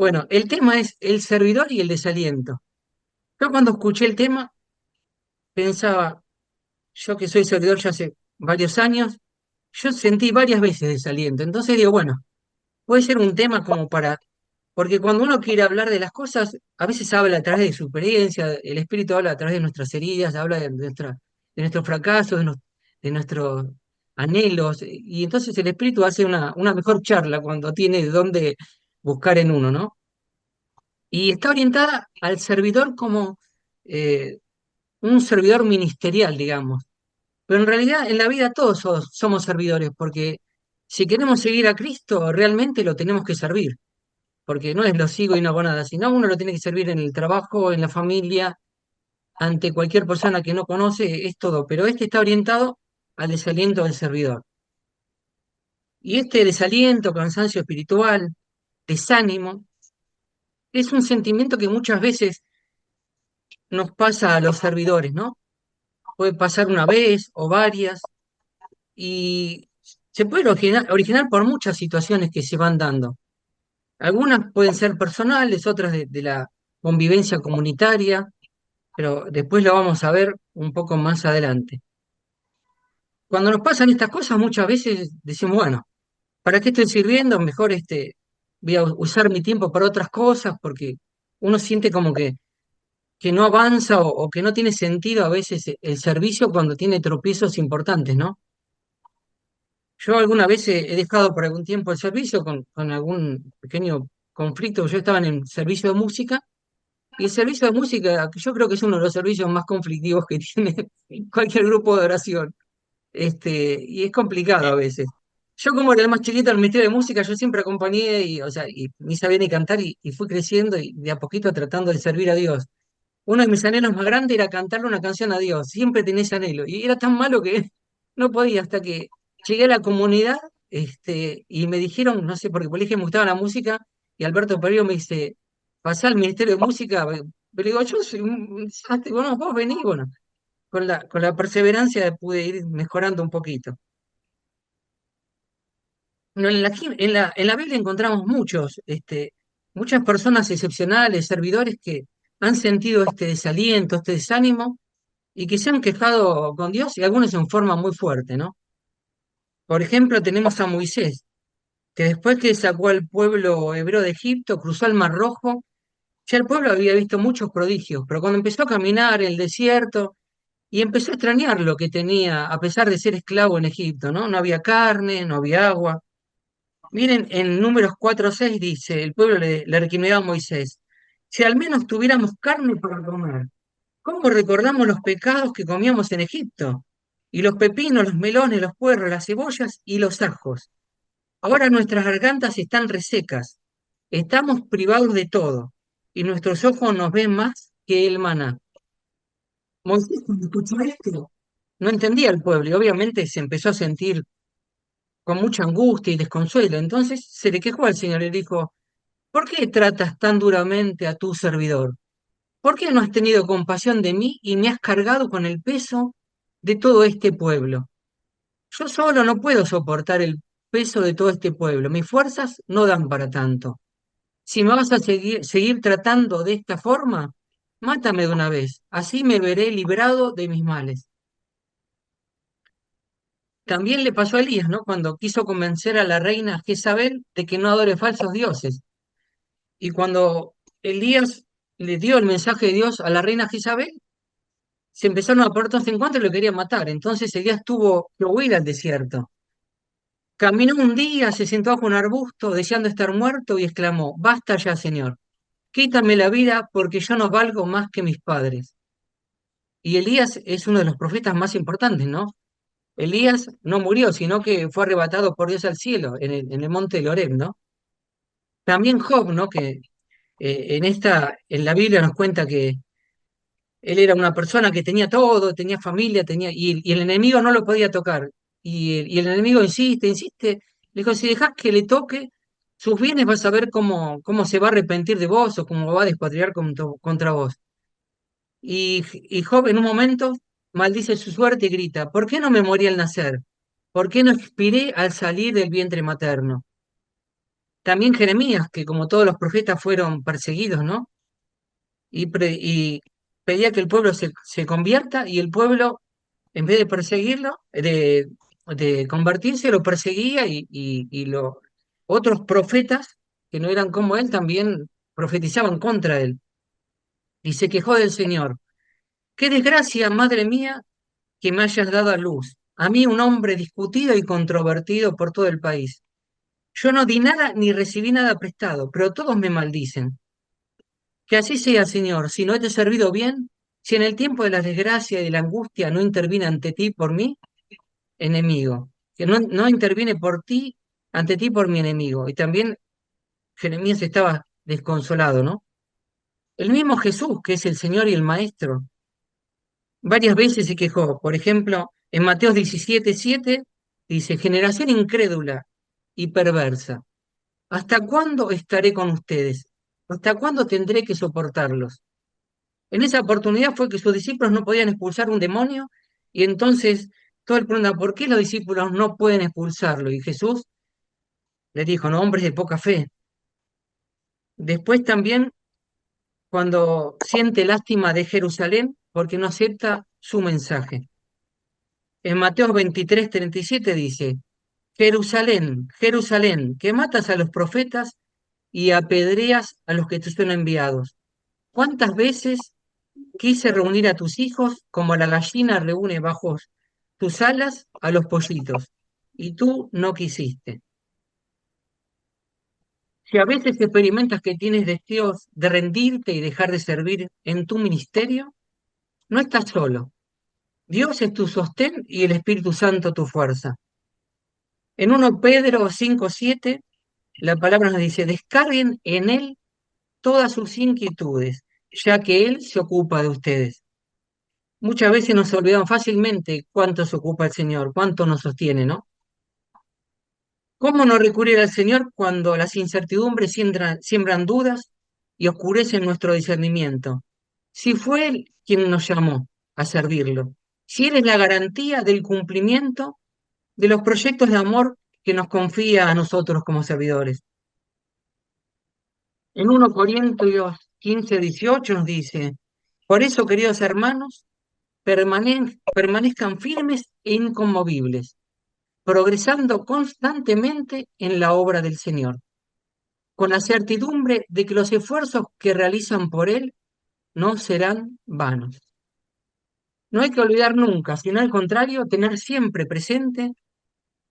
Bueno, el tema es el servidor y el desaliento. Yo cuando escuché el tema pensaba, yo que soy servidor ya hace varios años, yo sentí varias veces desaliento. Entonces digo, bueno, puede ser un tema como para, porque cuando uno quiere hablar de las cosas, a veces habla a través de su experiencia, el espíritu habla a través de nuestras heridas, habla de nuestros fracasos, de nuestros anhelos, y entonces el espíritu hace una mejor charla cuando tiene de dónde buscar en uno, ¿no? Y está orientada al servidor como eh, un servidor ministerial, digamos. Pero en realidad en la vida todos somos servidores, porque si queremos seguir a Cristo, realmente lo tenemos que servir, porque no es lo sigo y no hago nada, sino uno lo tiene que servir en el trabajo, en la familia, ante cualquier persona que no conoce, es todo. Pero este está orientado al desaliento del servidor. Y este desaliento, cansancio espiritual, desánimo, es un sentimiento que muchas veces nos pasa a los servidores, ¿no? Puede pasar una vez o varias, y se puede originar por muchas situaciones que se van dando. Algunas pueden ser personales, otras de la convivencia comunitaria, pero después lo vamos a ver un poco más adelante. Cuando nos pasan estas cosas, muchas veces decimos, bueno, ¿para qué estoy sirviendo? Mejor voy a usar mi tiempo para otras cosas, porque uno siente como que no avanza o que no tiene sentido a veces el servicio cuando tiene tropiezos importantes, ¿no? Yo alguna vez he dejado por algún tiempo el servicio con algún pequeño conflicto. Yo estaba en el servicio de música y el servicio de música yo creo que es uno de los servicios más conflictivos que tiene cualquier grupo de oración. Y es complicado a veces. Yo como era el más chiquito del ministerio de música, yo siempre acompañé y, o sea, y ni sabía ni cantar y fui creciendo y de a poquito tratando de servir a Dios. Uno de mis anhelos más grandes era cantarle una canción a Dios. Siempre tenía ese anhelo. Y era tan malo que no podía hasta que llegué a la comunidad, y me dijeron, no sé, porque por el colegio me gustaba la música, y Alberto Perio me dice, pasá al Ministerio de Música. Pero digo, yo soy un desastre. Bueno, vos venís, bueno, con la perseverancia pude ir mejorando un poquito. No, en la Biblia encontramos muchas personas excepcionales, servidores que han sentido este desaliento, este desánimo, y que se han quejado con Dios, y algunos en forma muy fuerte, ¿no? Por ejemplo, tenemos a Moisés, que después que sacó al pueblo hebreo de Egipto, cruzó el Mar Rojo, ya el pueblo había visto muchos prodigios, pero cuando empezó a caminar en el desierto y empezó a extrañar lo que tenía, a pesar de ser esclavo en Egipto, ¿no? No había carne, no había agua. Miren, en Números 4 o 6 dice, el pueblo le recriminaba a Moisés, si al menos tuviéramos carne para comer. ¿Cómo recordamos los pecados que comíamos en Egipto? Y los pepinos, los melones, los puerros, las cebollas y los ajos. Ahora nuestras gargantas están resecas, estamos privados de todo, y nuestros ojos nos ven más que el maná. Moisés, cuando escuchó esto, no entendía al pueblo y obviamente se empezó a sentir con mucha angustia y desconsuelo. Entonces se le quejó al Señor y le dijo, ¿por qué tratas tan duramente a tu servidor? ¿Por qué no has tenido compasión de mí y me has cargado con el peso de todo este pueblo? Yo solo no puedo soportar el peso de todo este pueblo. Mis fuerzas no dan para tanto. Si me vas a seguir tratando de esta forma, mátame de una vez. Así me veré librado de mis males. También le pasó a Elías, ¿no? Cuando quiso convencer a la reina Jezabel de que no adore falsos dioses. Y cuando Elías le dio el mensaje de Dios a la reina Jezabel, se empezaron a poner todos en contra y lo querían matar. Entonces Elías tuvo que huir al desierto. Caminó un día, se sentó bajo un arbusto, deseando estar muerto, y exclamó, basta ya, Señor, quítame la vida porque yo no valgo más que mis padres. Y Elías es uno de los profetas más importantes, ¿no? Elías no murió, sino que fue arrebatado por Dios al cielo, en el monte de Horeb, ¿no? También Job, ¿no? Que en la Biblia nos cuenta que él era una persona que tenía todo, tenía familia, y el enemigo no lo podía tocar. Y el enemigo insiste, insiste. Le dijo, si dejas que le toque sus bienes, vas a ver cómo se va a arrepentir de vos o cómo va a despatriar contra vos. Y Job en un momento maldice su suerte y grita, ¿por qué no me morí al nacer? ¿Por qué no expiré al salir del vientre materno? También Jeremías, que como todos los profetas fueron perseguidos, ¿no? Y pedía que el pueblo se convierta y el pueblo, en vez de perseguirlo, de convertirse, lo perseguía otros profetas que no eran como él también profetizaban contra él. Y se quejó del Señor. Qué desgracia, madre mía, que me hayas dado a luz. A mí, un hombre discutido y controvertido por todo el país. Yo no di nada ni recibí nada prestado, pero todos me maldicen. Que así sea, Señor, si no te he servido bien, si en el tiempo de la desgracia y de la angustia no intervine ante ti por mí, enemigo, que no interviene por ti, ante ti por mi enemigo. Y también Jeremías estaba desconsolado, ¿no? El mismo Jesús, que es el Señor y el Maestro, varias veces se quejó. Por ejemplo, en Mateo 17:7 dice, generación incrédula y perversa. ¿Hasta cuándo estaré con ustedes? ¿Hasta cuándo tendré que soportarlos? En esa oportunidad fue que sus discípulos no podían expulsar un demonio y entonces todo el pregunta, ¿por qué los discípulos no pueden expulsarlo? Y Jesús les dijo, no, hombres de poca fe. Después también cuando siente lástima de Jerusalén porque no acepta su mensaje. En Mateo 23:37 dice, Jerusalén, Jerusalén, que matas a los profetas y apedreas a los que te son enviados. ¿Cuántas veces quise reunir a tus hijos como la gallina reúne bajo tus alas a los pollitos, y tú no quisiste? Si a veces experimentas que tienes deseos de rendirte y dejar de servir en tu ministerio, no estás solo. Dios es tu sostén y el Espíritu Santo tu fuerza. En 1 Pedro 5:7, la palabra nos dice, descarguen en Él todas sus inquietudes, ya que Él se ocupa de ustedes. Muchas veces nos olvidamos fácilmente cuánto se ocupa el Señor, cuánto nos sostiene, ¿no? ¿Cómo no recurrir al Señor cuando las incertidumbres siembran dudas y oscurecen nuestro discernimiento? Si fue Él quien nos llamó a servirlo, si Él es la garantía del cumplimiento de los proyectos de amor que nos confía a nosotros como servidores. En 1 Corintios 15:18 nos dice, por eso, queridos hermanos, permanezcan firmes e inconmovibles, progresando constantemente en la obra del Señor, con la certidumbre de que los esfuerzos que realizan por Él no serán vanos. No hay que olvidar nunca, sino al contrario, tener siempre presente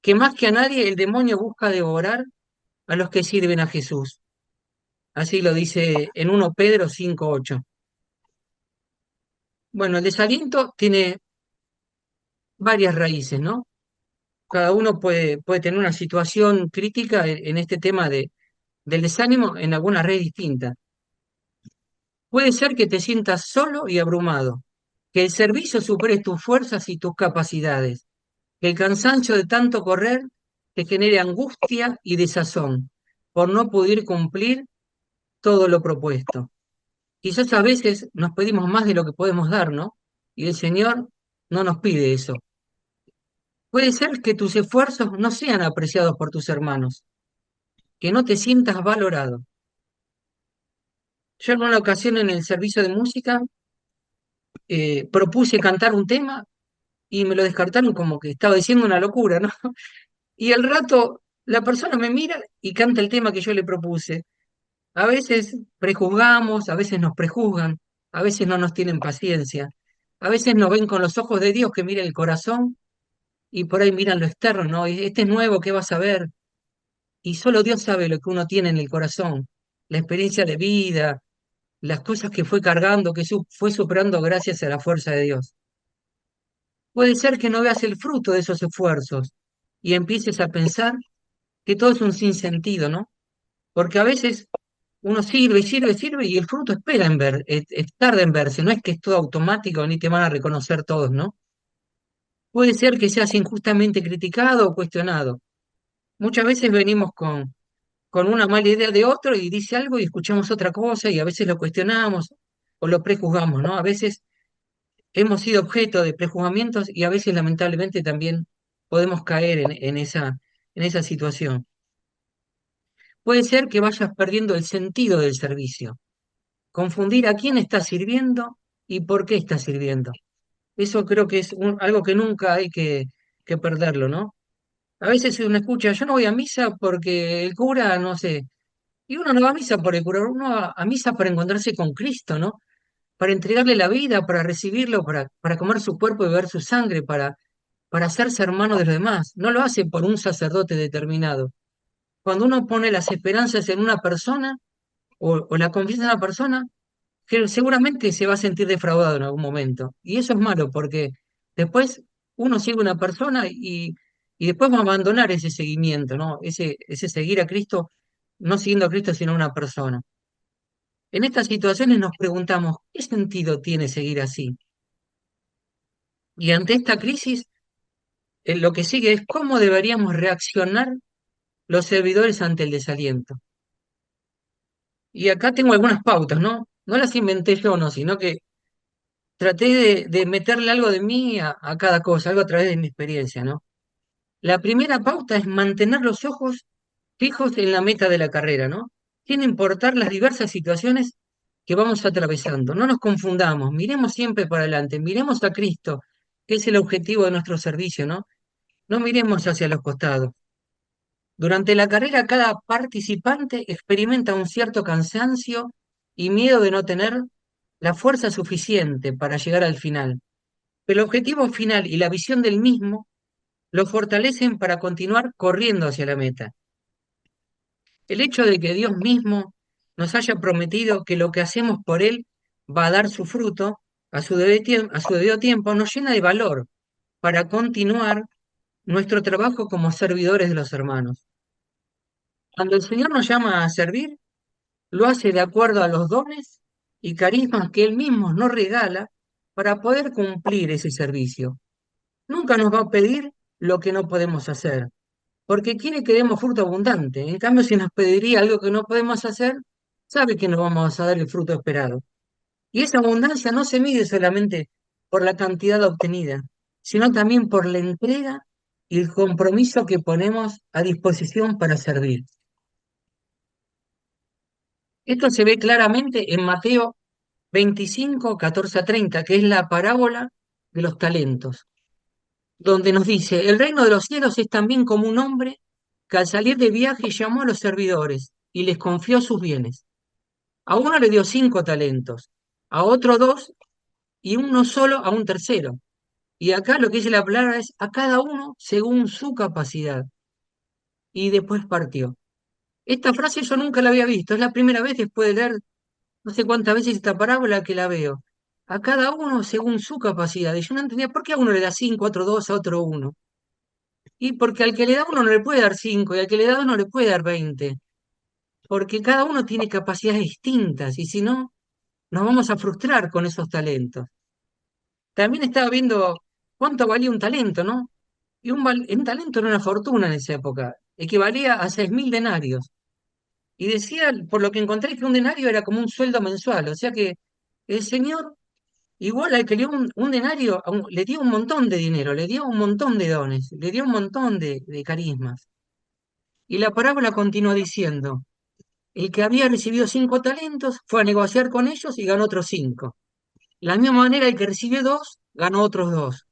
que más que a nadie el demonio busca devorar a los que sirven a Jesús. Así lo dice en 1 Pedro 5:8. Bueno, el desaliento tiene varias raíces, ¿no? Cada uno puede tener una situación crítica en este tema del desánimo en alguna red distinta. Puede ser que te sientas solo y abrumado, que el servicio supere tus fuerzas y tus capacidades, que el cansancio de tanto correr te genere angustia y desazón por no poder cumplir todo lo propuesto. Quizás a veces nos pedimos más de lo que podemos dar, ¿no? Y el Señor no nos pide eso. Puede ser que tus esfuerzos no sean apreciados por tus hermanos, que no te sientas valorado. Yo en una ocasión en el servicio de música propuse cantar un tema y me lo descartaron como que estaba diciendo una locura, ¿no? Y al rato la persona me mira y canta el tema que yo le propuse. A veces prejuzgamos, a veces nos prejuzgan, a veces no nos tienen paciencia, a veces nos ven con los ojos de Dios que mira el corazón y por ahí miran lo externo, ¿no? Y este es nuevo, ¿qué vas a ver? Y solo Dios sabe lo que uno tiene en el corazón, la experiencia de vida, las cosas que fue cargando, que fue superando gracias a la fuerza de Dios. Puede ser que no veas el fruto de esos esfuerzos y empieces a pensar que todo es un sinsentido, ¿no? Porque a veces uno sirve, sirve, sirve y el fruto espera en ver, tarda en verse, no es que es todo automático ni te van a reconocer todos, ¿no? Puede ser que seas injustamente criticado o cuestionado. Muchas veces venimos con una mala idea de otro y dice algo y escuchamos otra cosa y a veces lo cuestionamos o lo prejuzgamos, ¿no? A veces hemos sido objeto de prejuzgamientos y a veces lamentablemente también podemos caer en esa situación. puede ser que vayas perdiendo el sentido del servicio, confundir a quién estás sirviendo y por qué estás sirviendo. Eso creo que es algo que nunca hay que perderlo, ¿no? A veces uno escucha, yo no voy a misa porque el cura, no sé, y uno no va a misa por el cura, uno va a misa para encontrarse con Cristo, ¿no? Para entregarle la vida, para recibirlo, para comer su cuerpo y beber su sangre, para hacerse hermano de los demás. No lo hace por un sacerdote determinado. Cuando uno pone las esperanzas en una persona o la confianza en una persona, que seguramente se va a sentir defraudado en algún momento. Y eso es malo porque después uno sigue una persona y después va a abandonar ese seguimiento, ¿no? Ese seguir a Cristo, no siguiendo a Cristo, sino a una persona. En estas situaciones nos preguntamos, ¿qué sentido tiene seguir así? Y ante esta crisis, lo que sigue es cómo deberíamos reaccionar los servidores ante el desaliento. Y acá tengo algunas pautas, ¿no? No las inventé yo, no, sino que traté de meterle algo de mí a cada cosa, algo a través de mi experiencia, ¿no? La primera pauta es mantener los ojos fijos en la meta de la carrera, ¿no? Sin importar las diversas situaciones que vamos atravesando. No nos confundamos, miremos siempre para adelante, miremos a Cristo, que es el objetivo de nuestro servicio, ¿no? No miremos hacia los costados. Durante la carrera, cada participante experimenta un cierto cansancio y miedo de no tener la fuerza suficiente para llegar al final. Pero el objetivo final y la visión del mismo lo fortalecen para continuar corriendo hacia la meta. El hecho de que Dios mismo nos haya prometido que lo que hacemos por Él va a dar su fruto a su debido tiempo nos llena de valor para continuar nuestro trabajo como servidores de los hermanos. Cuando el Señor nos llama a servir, lo hace de acuerdo a los dones y carismas que Él mismo nos regala para poder cumplir ese servicio. Nunca nos va a pedir lo que no podemos hacer, porque quiere que demos fruto abundante. En cambio, si nos pediría algo que no podemos hacer, sabe que no vamos a dar el fruto esperado. Y esa abundancia no se mide solamente por la cantidad obtenida, sino también por la entrega y el compromiso que ponemos a disposición para servir. Esto se ve claramente en Mateo 25, 14 a 30, que es la parábola de los talentos, donde nos dice, el reino de los cielos es también como un hombre que al salir de viaje llamó a los servidores y les confió sus bienes. A uno le dio 5 talentos, a otro 2 y uno solo a un tercero. Y acá lo que dice la palabra es a cada uno según su capacidad. Y después partió. Esta frase yo nunca la había visto, es la primera vez después de leer no sé cuántas veces esta parábola que la veo. A cada uno según su capacidad. Y yo no entendía por qué a uno le da 5, a otro 2, a otro uno. Y porque al que le da uno no le puede dar 5 y al que le da 2 no le puede dar 20. Porque cada uno tiene capacidades distintas y si no, nos vamos a frustrar con esos talentos. También estaba viendo cuánto valía un talento, ¿no? Y un talento era una fortuna en esa época, equivalía a 6.000 denarios. Y decía, por lo que encontré, que un denario era como un sueldo mensual, o sea que el Señor, igual al que le dio un denario, le dio un montón de dinero, le dio un montón de dones, le dio un montón de carismas. Y la parábola continúa diciendo, el que había recibido 5 talentos fue a negociar con ellos y ganó otros 5. De la misma manera, el que recibió 2 ganó otros 2.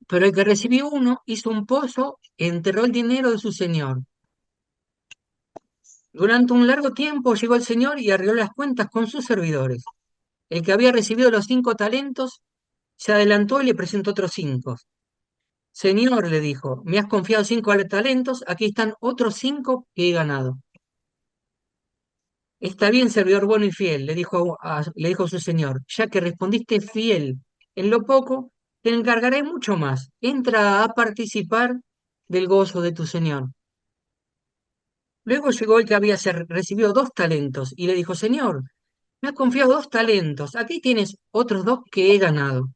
Pero el que recibió uno hizo un pozo, enterró el dinero de su señor. Durante un largo tiempo llegó el señor y arregló las cuentas con sus servidores. El que había recibido los 5 talentos se adelantó y le presentó otros 5. Señor, le dijo, me has confiado 5 talentos, aquí están otros 5 que he ganado. Está bien, servidor bueno y fiel, le dijo su señor, ya que respondiste fiel en lo poco, te encargaré mucho más. Entra a participar del gozo de tu señor. Luego llegó el que había recibido 2 talentos y le dijo, Señor, me has confiado 2 talentos, aquí tienes otros 2 que he ganado.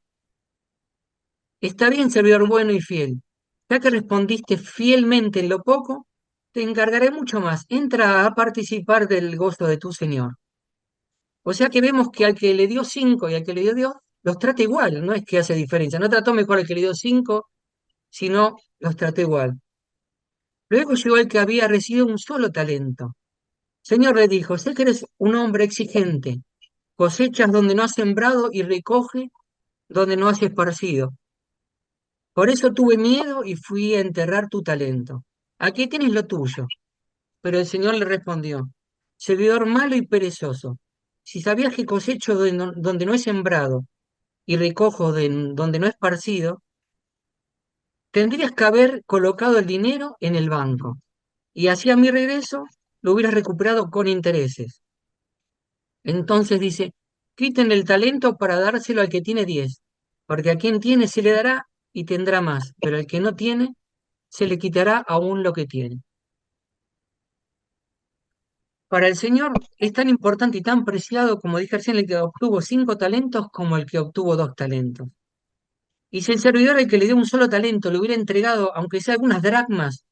Está bien, servidor bueno y fiel. Ya que respondiste fielmente en lo poco, te encargaré mucho más. Entra a participar del gozo de tu Señor. O sea que vemos que al que le dio 5 y al que le dio Dios, los trata igual, no es que hace diferencia. No trató mejor al que le dio 5, sino los trató igual. Luego llegó el que había recibido un solo talento. Señor, le dijo, sé que eres un hombre exigente, cosechas donde no has sembrado y recoge donde no has esparcido. Por eso tuve miedo y fui a enterrar tu talento. Aquí tienes lo tuyo. Pero el Señor le respondió, servidor malo y perezoso, si sabías que cosecho donde no he sembrado y recojo donde no he esparcido, tendrías que haber colocado el dinero en el banco, y así a mi regreso lo hubieras recuperado con intereses. Entonces dice, quiten el talento para dárselo al que tiene 10, porque a quien tiene se le dará y tendrá más, pero al que no tiene, se le quitará aún lo que tiene. Para el Señor es tan importante y tan preciado, como dije recién, el que obtuvo 5 talentos como el que obtuvo 2 talentos. Y si el servidor al que le dio un solo talento le hubiera entregado, aunque sea algunas dracmas,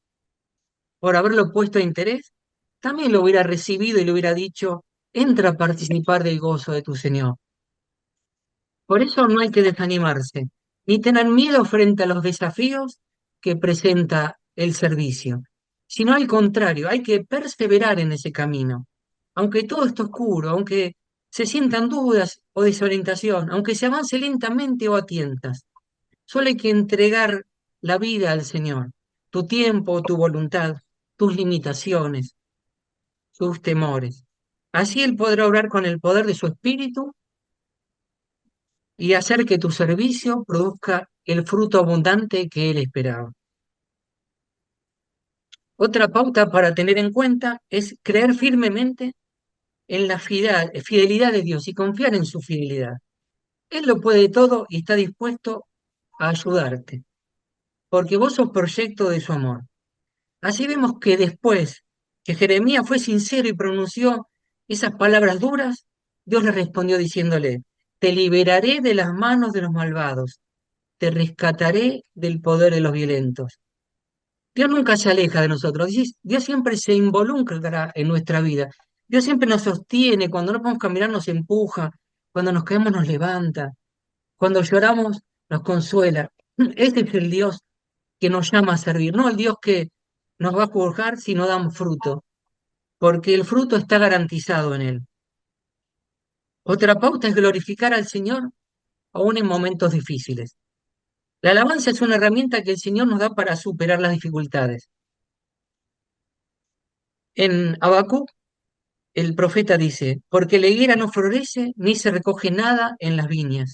por haberlo puesto a interés, también lo hubiera recibido y le hubiera dicho, entra a participar del gozo de tu Señor. Por eso no hay que desanimarse, ni tener miedo frente a los desafíos que presenta el servicio, sino al contrario, hay que perseverar en ese camino. Aunque todo esté oscuro, aunque se sientan dudas o desorientación, aunque se avance lentamente o a tientas, solo hay que entregar la vida al Señor, tu tiempo, tu voluntad, tus limitaciones, tus temores. Así Él podrá obrar con el poder de su Espíritu y hacer que tu servicio produzca el fruto abundante que él esperaba. Otra pauta para tener en cuenta es creer firmemente en la fidelidad de Dios y confiar en su fidelidad. Él lo puede todo y está dispuesto a ayudarte, porque vos sos proyecto de su amor. Así vemos que después que Jeremías fue sincero y pronunció esas palabras duras, Dios le respondió diciéndole, te liberaré de las manos de los malvados, te rescataré del poder de los violentos. Dios nunca se aleja de nosotros. Dios siempre se involucra en nuestra vida. Dios siempre nos sostiene. Cuando no podemos caminar, nos empuja. Cuando nos caemos, nos levanta. Cuando lloramos, nos consuela. Ese es el Dios que nos llama a servir. No el Dios que nos va a juzgar si no damos fruto, porque el fruto está garantizado en Él. Otra pauta es glorificar al Señor aún en momentos difíciles. La alabanza es una herramienta que el Señor nos da para superar las dificultades. En Habacuc el profeta dice, porque la higuera no florece ni se recoge nada en las viñas.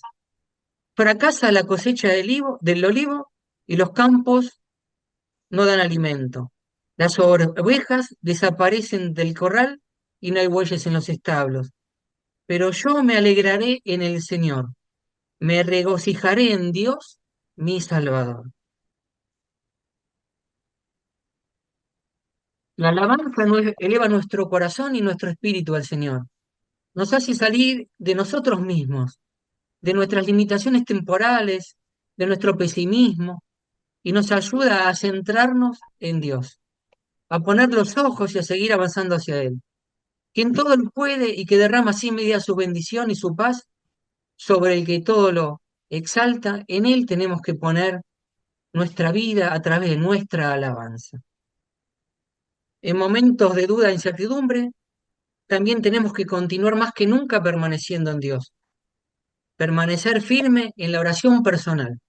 Fracasa la cosecha del olivo y los campos no dan alimento. Las ovejas desaparecen del corral y no hay bueyes en los establos. Pero yo me alegraré en el Señor, me regocijaré en Dios, mi Salvador. La alabanza eleva nuestro corazón y nuestro espíritu al Señor. Nos hace salir de nosotros mismos, de nuestras limitaciones temporales, de nuestro pesimismo, y nos ayuda a centrarnos en Dios, a poner los ojos y a seguir avanzando hacia Él, quien todo lo puede y que derrama sin medida su bendición y su paz sobre el que todo lo exalta. En Él tenemos que poner nuestra vida a través de nuestra alabanza. En momentos de duda e incertidumbre, también tenemos que continuar más que nunca permaneciendo en Dios, permanecer firme en la oración personal.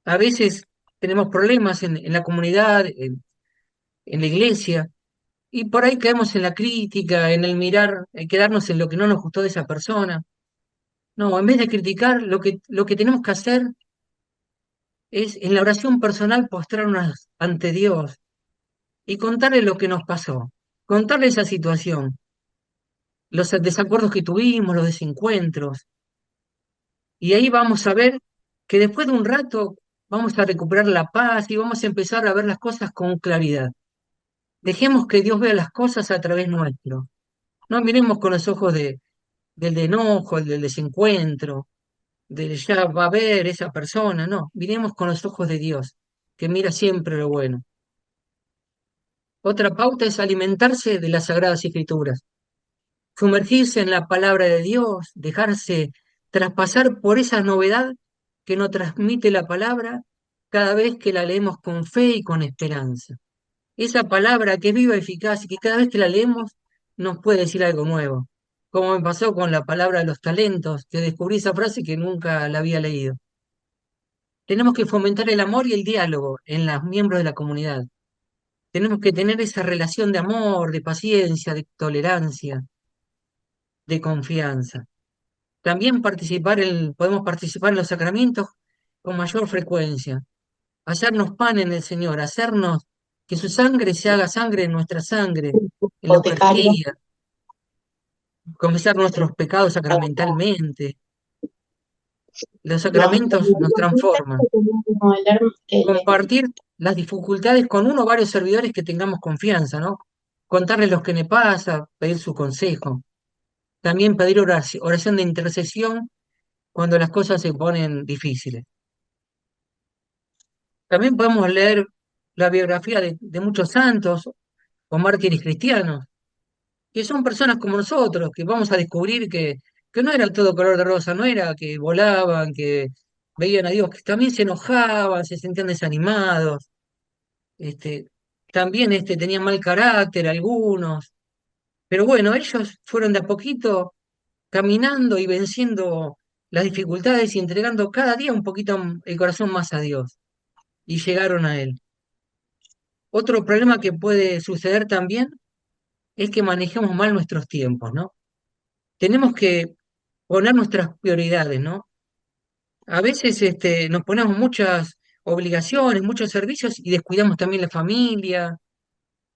A veces tenemos problemas en la comunidad, en la iglesia, y por ahí caemos en la crítica, en el mirar, en quedarnos en lo que no nos gustó de esa persona. No, en vez de criticar, lo que tenemos que hacer es en la oración personal postrarnos ante Dios y contarle lo que nos pasó, contarle esa situación, los desacuerdos que tuvimos, los desencuentros, y ahí vamos a ver que después de un rato vamos a recuperar la paz y vamos a empezar a ver las cosas con claridad. Dejemos que Dios vea las cosas a través nuestro. No miremos con los ojos del enojo, del desencuentro, del ya va a ver esa persona. No, miremos con los ojos de Dios, que mira siempre lo bueno. Otra pauta es alimentarse de las Sagradas Escrituras, sumergirse en la palabra de Dios, dejarse traspasar por esa novedad que nos transmite la palabra cada vez que la leemos con fe y con esperanza. esa palabra que es viva, eficaz y que cada vez que la leemos nos puede decir algo nuevo. Como me pasó con la palabra de los talentos, que descubrí esa frase que nunca la había leído. Tenemos que fomentar el amor y el diálogo en los miembros de la comunidad. Tenemos que tener esa relación de amor, de paciencia, de tolerancia, de confianza. También podemos participar en los sacramentos con mayor frecuencia, hacernos pan en el Señor, hacernos que su sangre se haga sangre en nuestra sangre, en la Boticario. Eucaristía, confesar nuestros pecados sacramentalmente. Los Los sacramentos nos transforman. que tenemos Compartir las dificultades con uno o varios servidores que tengamos confianza, ¿no? Contarles lo que me pasa, pedir su consejo. También pedir oración de intercesión cuando las cosas se ponen difíciles. También podemos leer la biografía de muchos santos o mártires cristianos, que son personas como nosotros, que vamos a descubrir que no era todo color de rosa, no era que volaban, que veían a Dios, que también se enojaban, se sentían desanimados, este, también tenían mal carácter algunos, pero bueno, ellos fueron de a poquito caminando y venciendo las dificultades y entregando cada día un poquito el corazón más a Dios, y llegaron a Él. Otro problema que puede suceder también es que manejemos mal nuestros tiempos, ¿no? Tenemos que poner nuestras prioridades, ¿no? A veces nos ponemos muchas obligaciones, muchos servicios y descuidamos también la familia,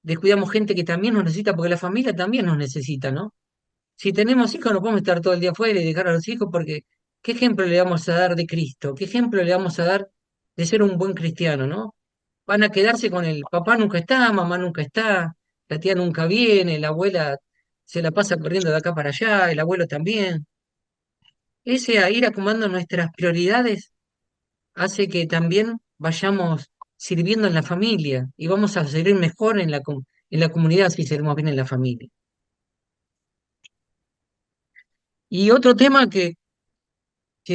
descuidamos gente que también nos necesita, porque la familia también nos necesita, ¿no? Si tenemos hijos no podemos estar todo el día afuera y dejar a los hijos porque ¿qué ejemplo le vamos a dar de Cristo? ¿Qué ejemplo le vamos a dar de ser un buen cristiano, ¿no? Van a quedarse con el papá nunca está, mamá nunca está, la tía nunca viene, la abuela se la pasa corriendo de acá para allá, el abuelo también. Ese a ir acomodando nuestras prioridades hace que también vayamos sirviendo en la familia y vamos a servir mejor en en la comunidad si servimos bien en la familia. Y otro tema que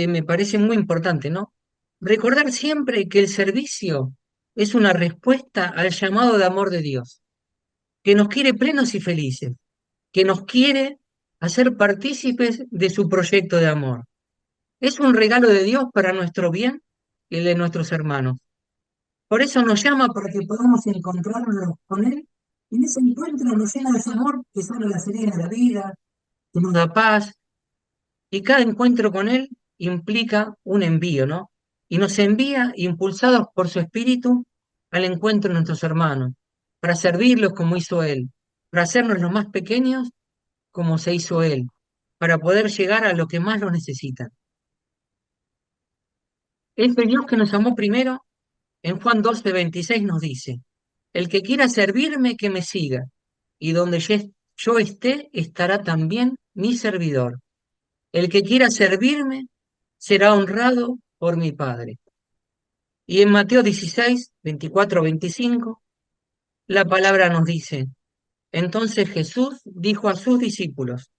me parece muy importante, ¿no? Recordar siempre que el servicio es una respuesta al llamado de amor de Dios, que nos quiere plenos y felices, que nos quiere hacer partícipes de su proyecto de amor. Es un regalo de Dios para nuestro bien y el de nuestros hermanos. Por eso nos llama para que podamos encontrarnos con Él. Y en ese encuentro nos llena de ese amor que sana las heridas de la vida, que nos da paz. Y cada encuentro con Él implica un envío, ¿no? Y nos envía, impulsados por su Espíritu, al encuentro de nuestros hermanos, para servirlos como hizo Él, para hacernos los más pequeños como se hizo Él, para poder llegar a lo que más lo necesitan. Este Dios que nos amó primero, en Juan 12:26 nos dice, el que quiera servirme, que me siga, y donde yo esté, estará también mi servidor. El que quiera servirme, será honrado por mi Padre. Y en Mateo 16:24-25, la palabra nos dice, entonces Jesús dijo a sus discípulos,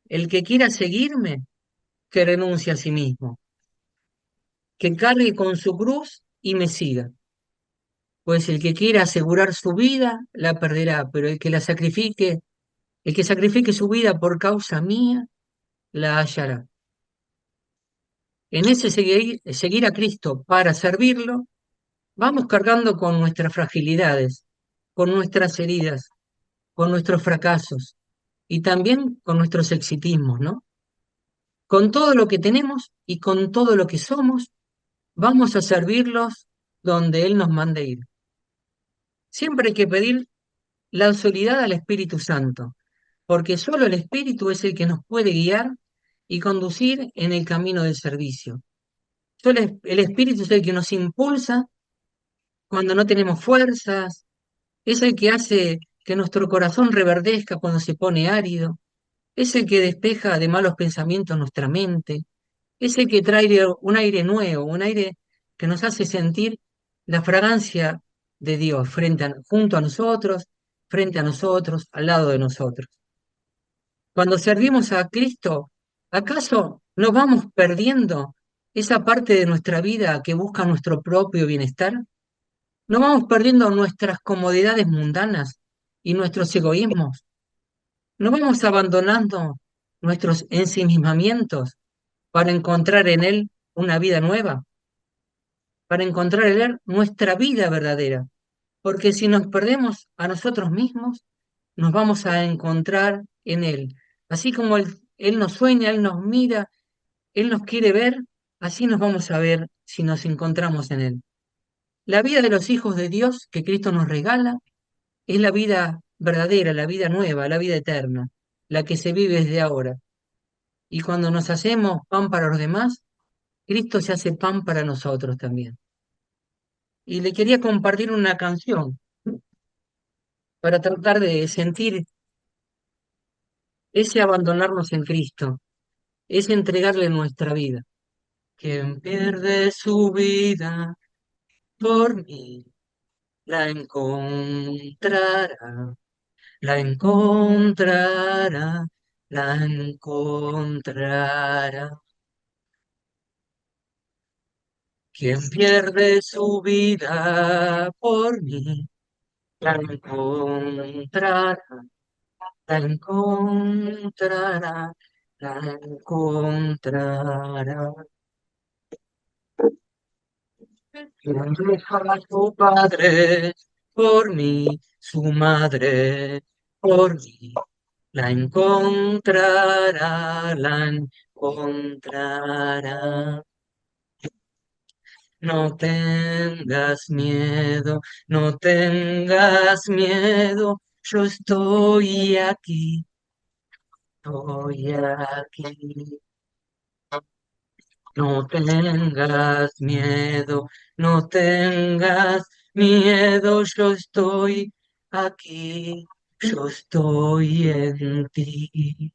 el que quiera seguirme, que renuncie a sí mismo, que cargue con su cruz y me siga. Pues el que quiera asegurar su vida, la perderá, pero el que sacrifique su vida por causa mía, la hallará. En ese seguir a Cristo para servirlo, vamos cargando con nuestras fragilidades, con nuestras heridas, con nuestros fracasos y también con nuestros exitismos, ¿no? Con todo lo que tenemos y con todo lo que somos, vamos a servirlos donde Él nos mande ir. Siempre hay que pedir la autoridad al Espíritu Santo, porque solo el Espíritu es el que nos puede guiar y conducir en el camino del servicio. Solo el Espíritu es el que nos impulsa cuando no tenemos fuerzas, es el que hace que nuestro corazón reverdezca cuando se pone árido, es el que despeja de malos pensamientos nuestra mente, es el que trae un aire nuevo, un aire que nos hace sentir la fragancia de Dios junto a nosotros, frente a nosotros, al lado de nosotros. Cuando servimos a Cristo, ¿acaso no vamos perdiendo esa parte de nuestra vida que busca nuestro propio bienestar? No vamos perdiendo nuestras comodidades mundanas y nuestros egoísmos. No vamos abandonando nuestros ensimismamientos para encontrar en Él una vida nueva, para encontrar en Él nuestra vida verdadera. Porque si nos perdemos a nosotros mismos, nos vamos a encontrar en Él. Así como Él nos sueña, Él nos mira, Él nos quiere ver, así nos vamos a ver si nos encontramos en Él. La vida de los hijos de Dios que Cristo nos regala es la vida verdadera, la vida nueva, la vida eterna, la que se vive desde ahora. Y cuando nos hacemos pan para los demás, Cristo se hace pan para nosotros también. Y le quería compartir una canción para tratar de sentir ese abandonarnos en Cristo, ese entregarle nuestra vida. Quien pierde su vida por mí, la encontrará, la encontrará, la encontrará. Quien pierde su vida por mí, la encontrará, la encontrará, la encontrará. Quien deja a su padre por mí, su madre por mí, la encontrará, la encontrará. No tengas miedo, no tengas miedo, yo estoy aquí. No tengas miedo, no tengas miedo, yo estoy en ti.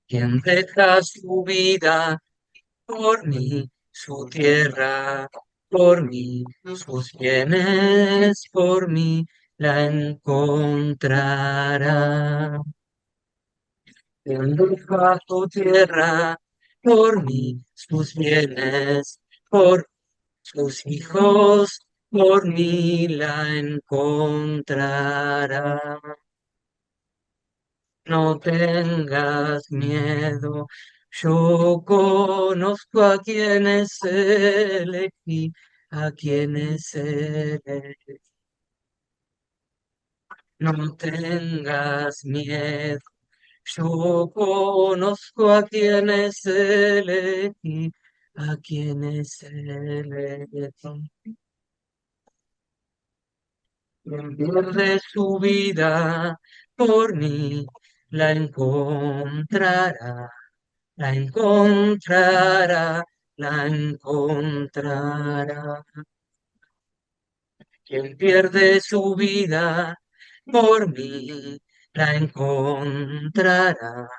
Quien deja su vida por mí, su tierra por mí, sus bienes por mí, la encontrará. Quien deja su tierra por mí, sus bienes por sus hijos, por mí la encontrará. No tengas miedo, yo conozco a quienes elegí, a quienes elegí. No tengas miedo, yo conozco a quienes elegí, a quienes elegí. Quien pierde su vida por mí, la encontrará, la encontrará, la encontrará. Quien pierde su vida por mí, la encontrará,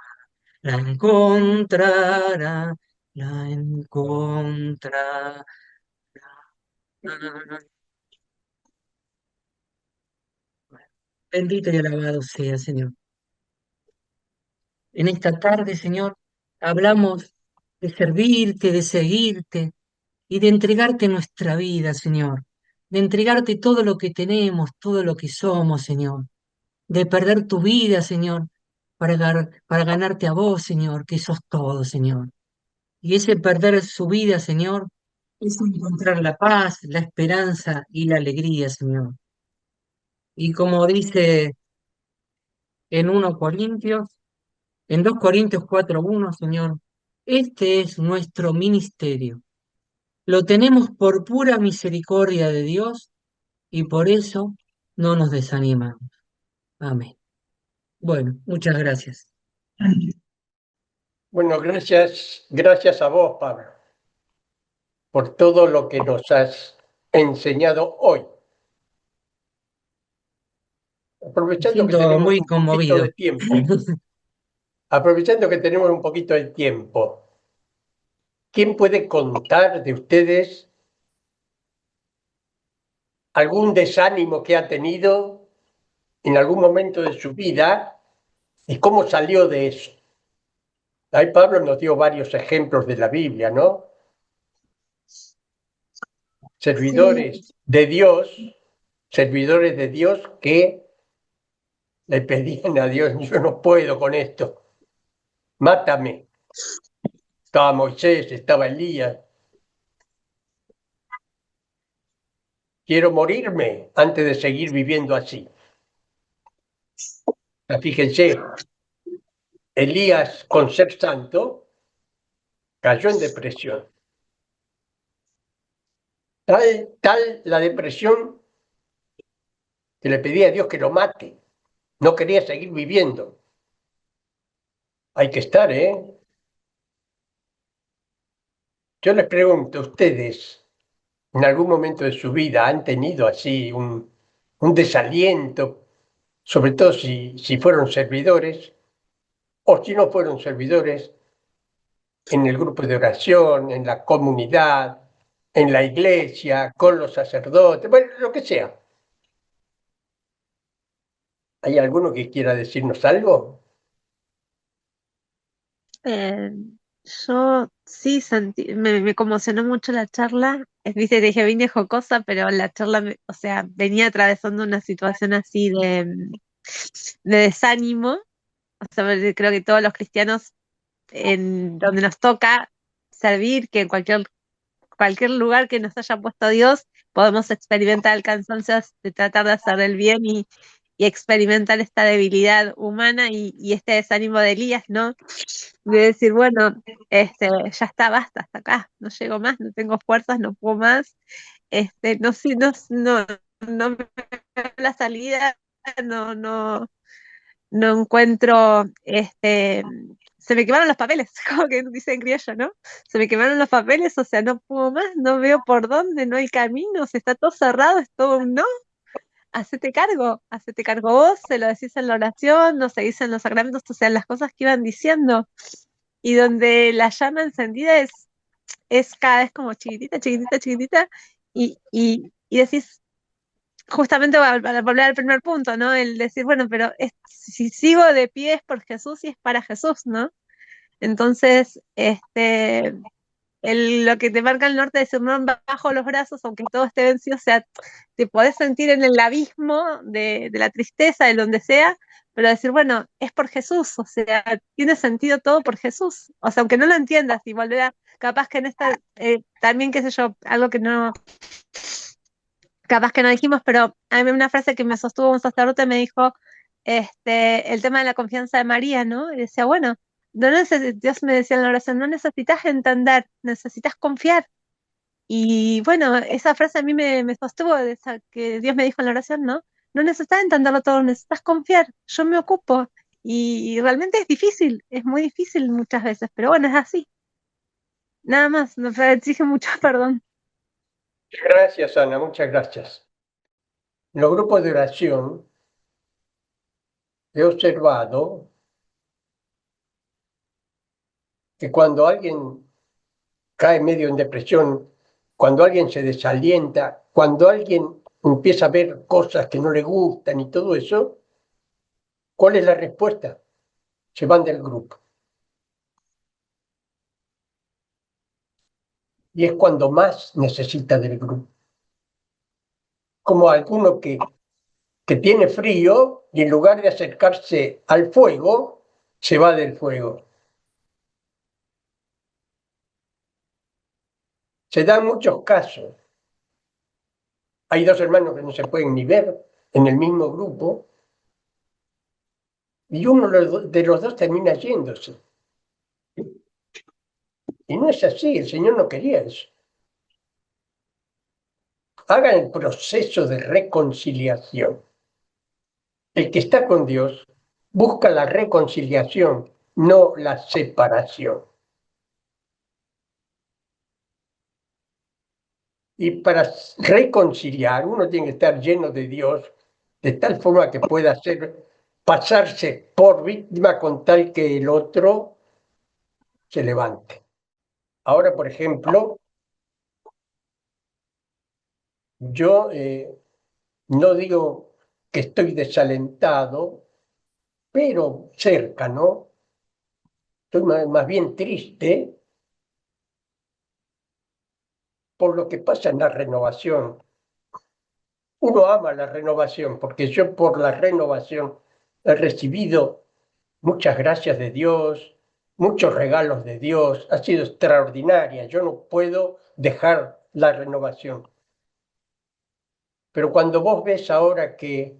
la encontrará, la encontrará. Bendito y alabado sea, Señor. En esta tarde, Señor, hablamos de servirte, de seguirte y de entregarte nuestra vida, Señor. De entregarte todo lo que tenemos, todo lo que somos, Señor. De perder tu vida, Señor, para ganarte a vos, Señor, que sos todo, Señor. Y ese perder su vida, Señor, es encontrar la paz, la esperanza y la alegría, Señor. Y como dice en 1 Corintios, en 2 Corintios 4:1, Señor, este es nuestro ministerio. Lo tenemos por pura misericordia de Dios y por eso no nos desanimamos. Amén. Bueno, muchas gracias. Bueno, gracias a vos, Pablo, por todo lo que nos has enseñado hoy. Me Aprovechando que siento tenemos muy un poquito conmovido. de tiempo, aprovechando que tenemos un poquito de tiempo, ¿quién puede contar de ustedes algún desánimo que ha tenido en algún momento de su vida y cómo salió de eso? Ahí Pablo nos dio varios ejemplos de la Biblia, ¿no? servidores Sí, servidores de Dios que le pedían a Dios, yo no puedo con esto, mátame. Estaba Moisés, estaba Elías, quiero morirme antes de seguir viviendo así. Fíjense, Elías, con ser santo, cayó en depresión. Tal la depresión que le pedía a Dios que lo mate. No quería seguir viviendo. Hay que estar, ¿eh? Yo les pregunto, ¿ustedes en algún momento de su vida han tenido así un desaliento, sobre todo si fueron servidores o si no fueron servidores, en el grupo de oración, en la comunidad, en la iglesia, con los sacerdotes, bueno, lo que sea? ¿Hay alguno que quiera decirnos algo? eh, yo sí sentí, me conmocionó mucho la charla. Viste, te dije, vine jocosa, pero la charla, o sea, venía atravesando una situación así de desánimo. O sea, creo que todos los cristianos, en donde nos toca servir, que en cualquier lugar que nos haya puesto Dios, podemos experimentar el cansancio de tratar de hacer el bien y experimentar esta debilidad humana y este desánimo de Elías, ¿no? De decir, bueno, ya está, basta, hasta acá, no llego más, no tengo fuerzas, no puedo más, no, sí, no, no, no me veo la salida, no, no, no encuentro, se me quemaron los papeles, como que dice en criollo, ¿no? Se me quemaron los papeles, o sea, no puedo más, no veo por dónde, no hay caminos, está todo cerrado, es todo un no. Hacete cargo vos, se lo decís en la oración, no se dicen los sacramentos, o sea, las cosas que iban diciendo, y donde la llama encendida es cada vez como chiquitita, chiquitita, chiquitita, y decís, justamente para volver al primer punto, ¿no? El decir, bueno, pero si sigo de pie es por Jesús y es para Jesús, ¿no? Entonces, lo que te marca el norte es decir, no bajo los brazos, aunque todo esté vencido, o sea, te podés sentir en el abismo de la tristeza, de donde sea, pero decir, bueno, es por Jesús, o sea, tiene sentido todo por Jesús, o sea, aunque no lo entiendas y volver a, capaz que en esta, también, qué sé yo, algo que no, capaz que no dijimos, pero hay una frase que me sostuvo un sacerdote, me dijo, el tema de la confianza de María, ¿no? Y decía, bueno, Dios me decía en la oración, no necesitas entender, necesitas confiar. Y bueno, esa frase a mí me sostuvo de esa que Dios me dijo en la oración, ¿no? No necesitas entenderlo todo, necesitas confiar, yo me ocupo. Y realmente es difícil, es muy difícil muchas veces, pero bueno, es así. Nada más, me exige mucho perdón. Gracias, Ana, muchas gracias. En los grupos de oración he observado que cuando alguien cae medio en depresión, cuando alguien se desalienta, cuando alguien empieza a ver cosas que no le gustan y todo eso, ¿cuál es la respuesta? Se van del grupo. Y es cuando más necesita del grupo. Como alguno que tiene frío y en lugar de acercarse al fuego, se va del fuego. Se dan muchos casos. Hay dos hermanos que no se pueden ni ver en el mismo grupo y uno de los dos termina yéndose. Y no es así, el Señor no quería eso. Hagan el proceso de reconciliación. El que está con Dios busca la reconciliación, no la separación. Y para reconciliar uno tiene que estar lleno de Dios, de tal forma que pueda pasarse por víctima con tal que el otro se levante. Ahora, por ejemplo, yo no digo que estoy desalentado, pero cerca, ¿no? Estoy más bien triste por lo que pasa en la renovación. Uno ama la renovación, porque yo por la renovación he recibido muchas gracias de Dios, muchos regalos de Dios, ha sido extraordinaria. Yo no puedo dejar la renovación. Pero cuando vos ves ahora que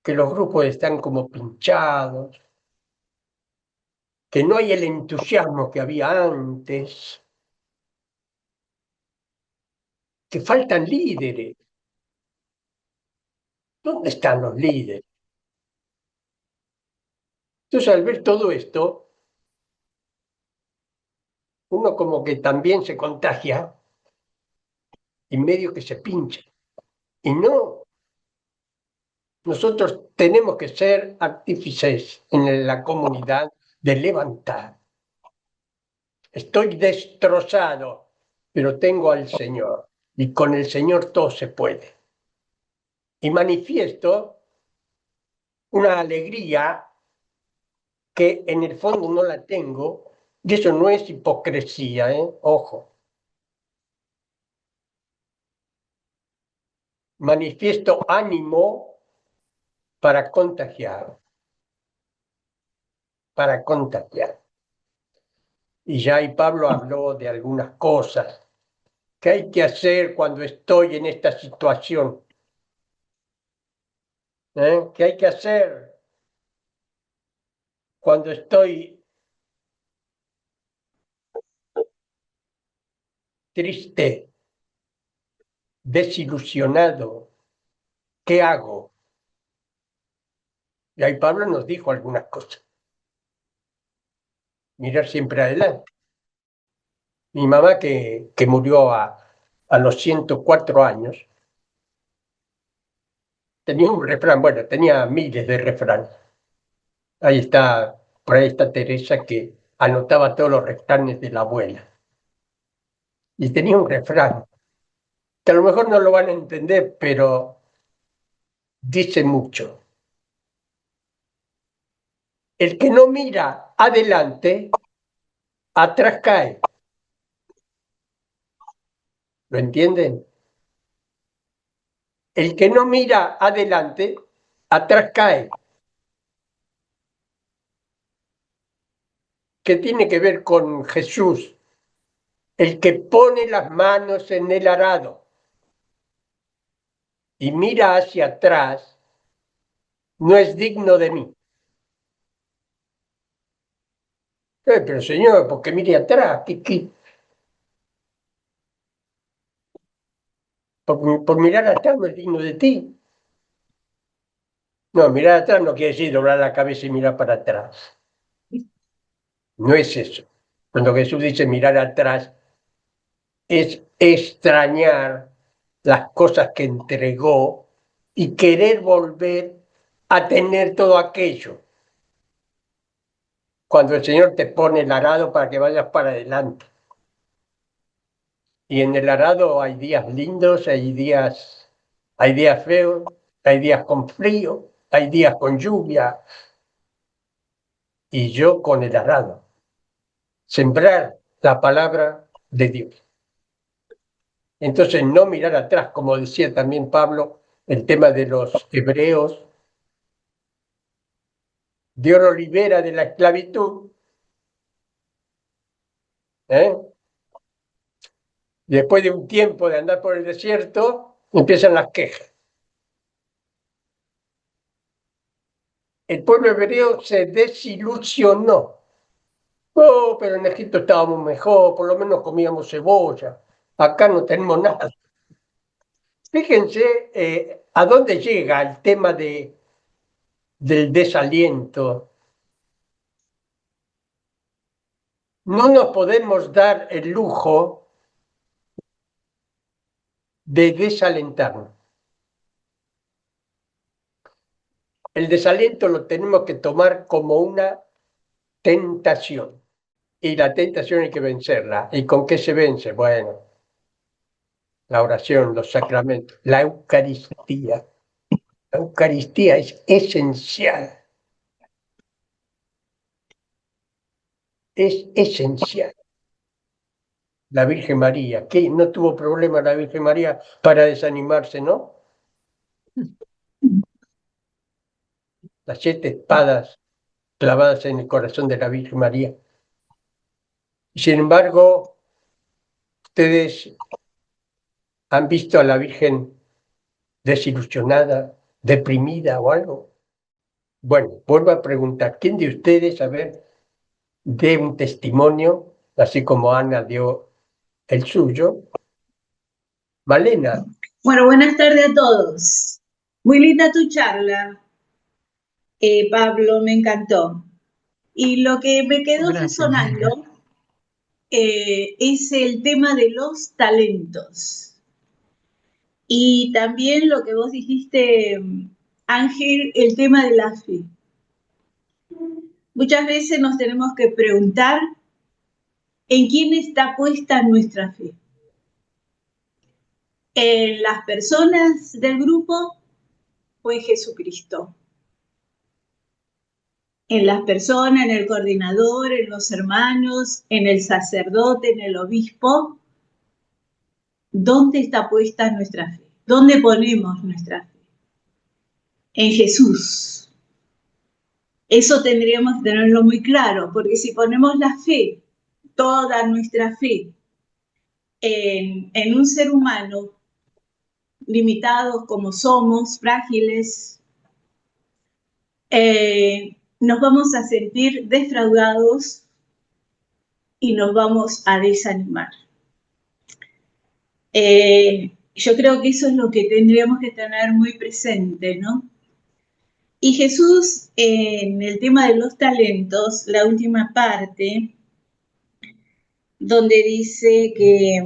los grupos están como pinchados, que no hay el entusiasmo que había antes, que faltan líderes. ¿Dónde están los líderes? Entonces, al ver todo esto, uno como que también se contagia y medio que se pincha. Y no, nosotros tenemos que ser artífices en la comunidad de levantar. Estoy destrozado, pero tengo al Señor y con el Señor todo se puede. Y manifiesto una alegría que en el fondo no la tengo, y eso no es hipocresía, ojo. Manifiesto ánimo para contagiar, para contagiar. Y ya ahí Pablo habló de algunas cosas que hay que hacer cuando estoy en esta situación. ¿Qué hay que hacer cuando estoy triste, desilusionado? ¿Qué hago? Y ahí Pablo nos dijo algunas cosas. Mirar siempre adelante. Mi mamá, que murió a los 104 años, tenía un refrán, bueno, tenía miles de refranes. Ahí está, por ahí está Teresa, que anotaba todos los refranes de la abuela. Y tenía un refrán, que a lo mejor no lo van a entender, pero dice mucho. El que no mira adelante, atrás cae. ¿Lo entienden? El que no mira adelante, atrás cae. ¿Qué tiene que ver con Jesús? El que pone las manos en el arado y mira hacia atrás, no es digno de mí. Pero señor, porque mire atrás, por mirar atrás no es digno de ti. No, mirar atrás no quiere decir doblar la cabeza y mirar para atrás. No es eso. Cuando Jesús dice mirar atrás, es extrañar las cosas que entregó y querer volver a tener todo aquello. Cuando el Señor te pone el arado para que vayas para adelante. Y en el arado hay días lindos, hay días feos, hay días con frío, hay días con lluvia. Y yo con el arado, sembrar la palabra de Dios. Entonces, no mirar atrás, como decía también Pablo, el tema de los hebreos. Dios los libera de la esclavitud. ¿eh? Después de un tiempo de andar por el desierto, empiezan las quejas. El pueblo hebreo se desilusionó. Oh, pero en Egipto estábamos mejor, por lo menos comíamos cebolla. Acá no tenemos nada. Fíjense a dónde llega el tema del desaliento. No nos podemos dar el lujo de desalentarnos. El desaliento lo tenemos que tomar como una tentación. Y la tentación hay que vencerla. ¿Y con qué se vence? Bueno, la oración, los sacramentos, la Eucaristía. La Eucaristía es esencial. Es esencial. la Virgen María. ¿Qué? No tuvo problema la Virgen María para desanimarse, ¿no? Las 7 espadas clavadas en el corazón de la Virgen María. Sin embargo, ustedes han visto a la Virgen desilusionada, deprimida o algo. Bueno, vuelvo a preguntar, ¿quién de ustedes, a ver, dé un testimonio, así como Ana dio el suyo? Malena, Bueno, buenas tardes a todos. Muy linda tu charla, Pablo, me encantó. Y lo que me quedó Gracias. resonando es el tema de los talentos. Y también lo que vos dijiste, Ángel, el tema de la fe. Muchas veces nos tenemos que preguntar en quién está puesta nuestra fe. ¿En las personas del grupo o en Jesucristo? En las personas, en el coordinador, en los hermanos, en el sacerdote, en el obispo. ¿Dónde está puesta nuestra fe? ¿Dónde ponemos nuestra fe? En Jesús. Eso tendríamos que tenerlo muy claro, porque si ponemos la fe, toda nuestra fe, en un ser humano, limitados como somos, frágiles, nos vamos a sentir defraudados y nos vamos a desanimar. Yo creo que eso es lo que tendríamos que tener muy presente, ¿no? Y Jesús, en el tema de los talentos, la última parte, donde dice que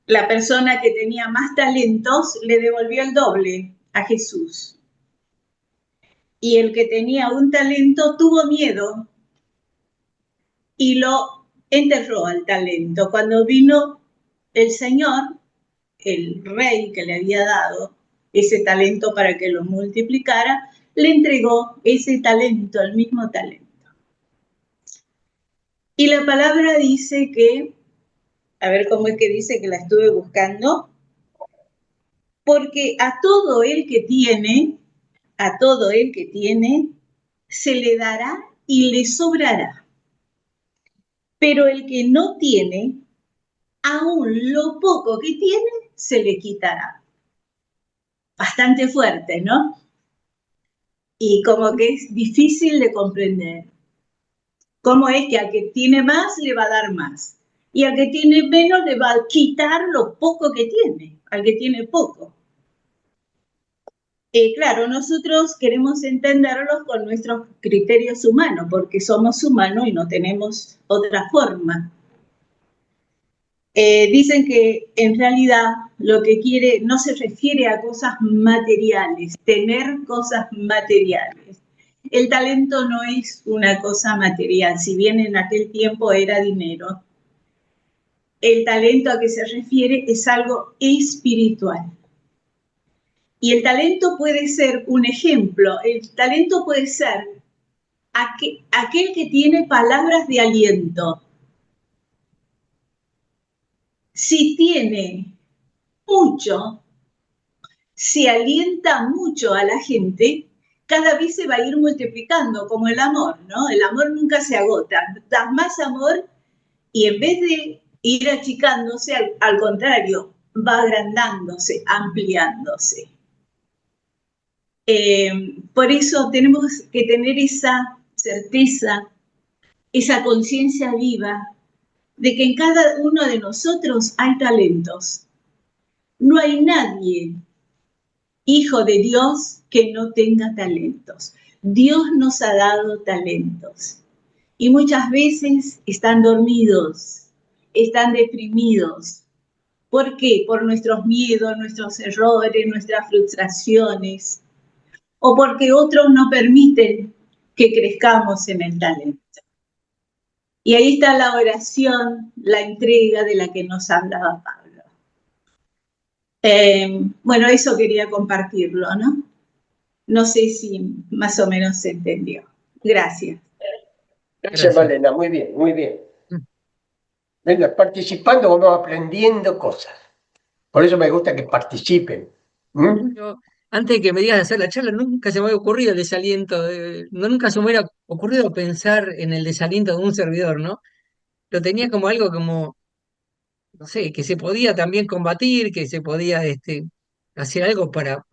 la persona que tenía más talentos le devolvió el doble a Jesús. Y el que tenía un talento tuvo miedo y lo enterró al talento. Cuando vino el Señor, el rey que le había dado ese talento para que lo multiplicara, le entregó ese talento, el mismo talento. Y la palabra dice que, a ver cómo es que dice, que la estuve buscando, porque a todo el que tiene, se le dará y le sobrará. Pero el que no tiene, aún lo poco que tiene, se le quitará. Bastante fuerte, ¿no? Y como que es difícil de comprender. ¿Cómo es que al que tiene más le va a dar más? Y al que tiene menos le va a quitar lo poco que tiene, al que tiene poco. Claro, nosotros queremos entenderlos con nuestros criterios humanos, porque somos humanos y no tenemos otra forma. Dicen que en realidad lo que quiere no se refiere a cosas materiales, tener cosas materiales. El talento no es una cosa material, si bien en aquel tiempo era dinero. El talento a que se refiere es algo espiritual. Y el talento puede ser un ejemplo, el talento puede ser aquel que tiene palabras de aliento. Si tiene mucho, si alienta mucho a la gente, cada vez se va a ir multiplicando, como el amor, ¿no? El amor nunca se agota. Das más amor y en vez de ir achicándose, al contrario, va agrandándose, ampliándose. Por eso tenemos que tener esa certeza, esa conciencia viva de que en cada uno de nosotros hay talentos. No hay nadie, hijo de Dios, que no tenga talentos. Dios nos ha dado talentos. Y muchas veces están dormidos, están deprimidos. ¿Por qué? Por nuestros miedos, nuestros errores, nuestras frustraciones. O porque otros no permiten que crezcamos en el talento. Y ahí está la oración, la entrega de la que nos hablaba Pablo. Bueno, eso quería compartirlo, ¿no? No sé si más o menos se entendió. Gracias. Gracias, Gracias. Malena, muy bien, muy bien. Mm. Venga, participando vamos aprendiendo cosas. Por eso me gusta que participen. ¿Mm? Yo, antes de que me digas de hacer la charla, nunca se me había ocurrido el desaliento, no, nunca se me hubiera ocurrido pensar en el desaliento de un servidor, ¿no? Lo tenía como algo como, no sé, que se podía también combatir, que se podía hacer algo para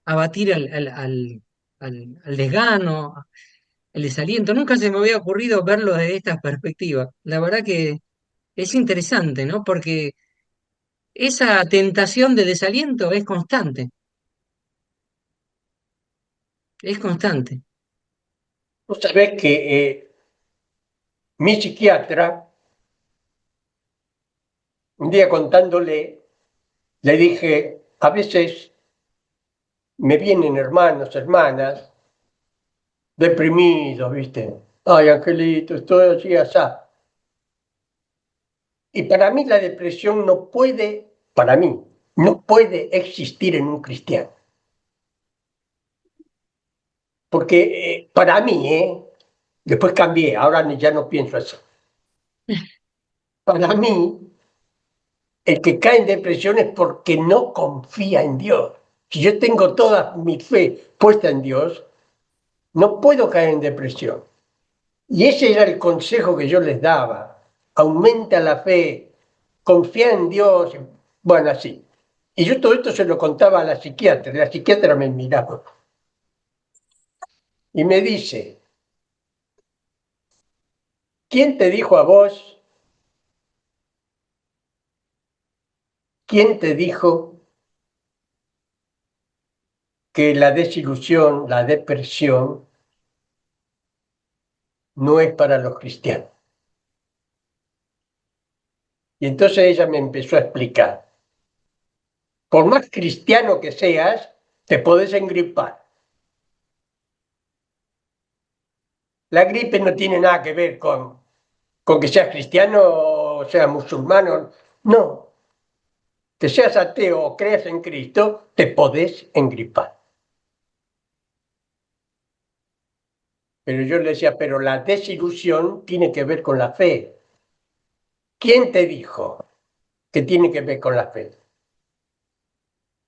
abatir al desgano, el desaliento. Nunca se me había ocurrido verlo desde esta perspectiva. La verdad que es interesante, ¿no? Porque esa tentación de desaliento es constante. Vos sabés que mi psiquiatra, un día contándole, le dije, a veces me vienen hermanos, hermanas, deprimidos, ¿viste? Ay, Angelito, estoy así, asá. Y para mí la depresión no puede, para mí, no puede existir en un cristiano. Porque para mí, después cambié, ahora ya no pienso eso. Para mí, el que cae en depresión es porque no confía en Dios. Si yo tengo toda mi fe puesta en Dios, no puedo caer en depresión. Y ese era el consejo que yo les daba. Aumenta la fe, confía en Dios. Bueno, así. Y yo todo esto se lo contaba a la psiquiatra. La psiquiatra me miraba y me dice, ¿quién te dijo a vos? ¿Quién te dijo que la desilusión, la depresión, no es para los cristianos? Y entonces ella me empezó a explicar. Por más cristiano que seas, te podés engripar. La gripe no tiene nada que ver con que seas cristiano o seas musulmán. No, que seas ateo o creas en Cristo, te podés engripar. Pero yo le decía, pero la desilusión tiene que ver con la fe. ¿Quién te dijo que tiene que ver con la fe?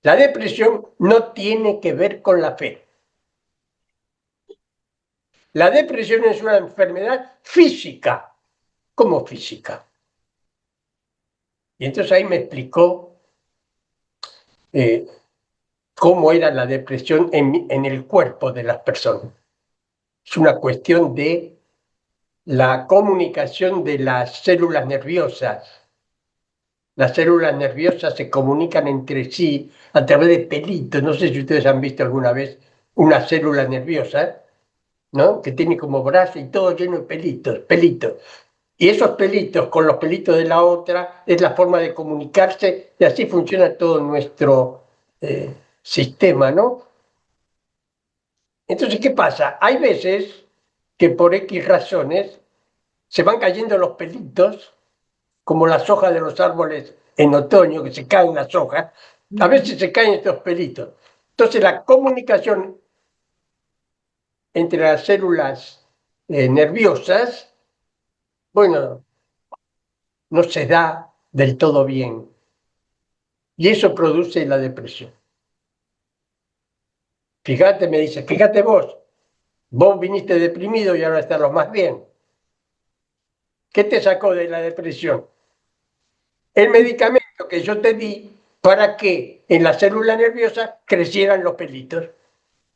La depresión no tiene que ver con la fe. La depresión es una enfermedad física. ¿Cómo física? Y entonces ahí me explicó eh, cómo era la depresión en el cuerpo de las personas. Es una cuestión de la comunicación de las células nerviosas. Las células nerviosas se comunican entre sí a través de pelitos. No sé si ustedes han visto alguna vez una célula nerviosa, ¿no? Que tiene como brazo y todo lleno de pelitos, pelitos. Y esos pelitos con los pelitos de la otra es la forma de comunicarse y así funciona todo nuestro sistema, ¿no? Entonces, ¿qué pasa? Hay veces que por X razones se van cayendo los pelitos, como las hojas de los árboles en otoño, que se caen las hojas, a veces se caen estos pelitos. Entonces, la comunicación entre las células nerviosas, bueno, no se da del todo bien. Y eso produce la depresión. Fíjate, me dice, fíjate vos viniste deprimido y ahora estás lo más bien. ¿Qué te sacó de la depresión? El medicamento que yo te di para que en la célula nerviosa crecieran los pelitos.